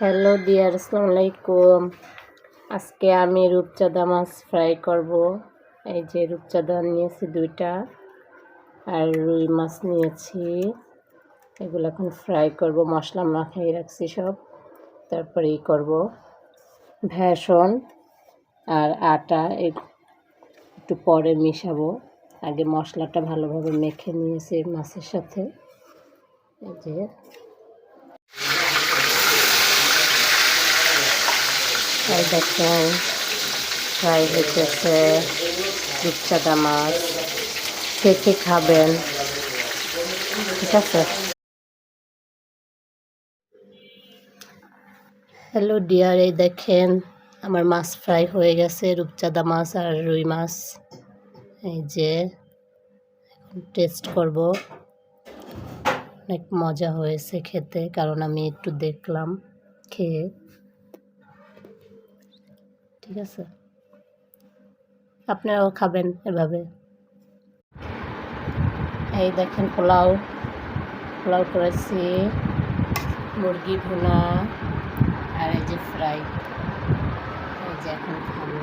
Hello dear, আসসালামু আলাইকুম। আজকে আমি রূপচাঁদা মাছ ফ্রাই করব। এই যে রূপচাঁদা নিয়েছি 2টা আর রুই মাছ নিয়েছি। এগুলো এখন ফ্রাই করব, মশলা মাখিয়ে রাখছি সব। তারপরে করব বেসন আর আটা একটু পরে মিশাবো। আগে মশলাটা ভালোভাবে মেখে নিয়েছি মাছের সাথে। এই যে দেখেন ফ্রাই হইতেছে রূপচাঁদা মাছ। কে খাবেন, ঠিক আছে। হ্যালো ডিয়ার, এই দেখেন আমার মাছ ফ্রাই হয়ে গেছে, রূপচাঁদা মাছ আর রুই মাছ। এই যে টেস্ট করব। অনেক মজা হয়েছে খেতে, কারণ আমি একটু দেখলাম খেয়ে। ঠিক আছে, আপনারাও খাবেন এভাবে। এই দেখেন পোলাও করেছি, মুরগি ভুনা আর এই যে ফ্রাই। এই যে এখন খাবো।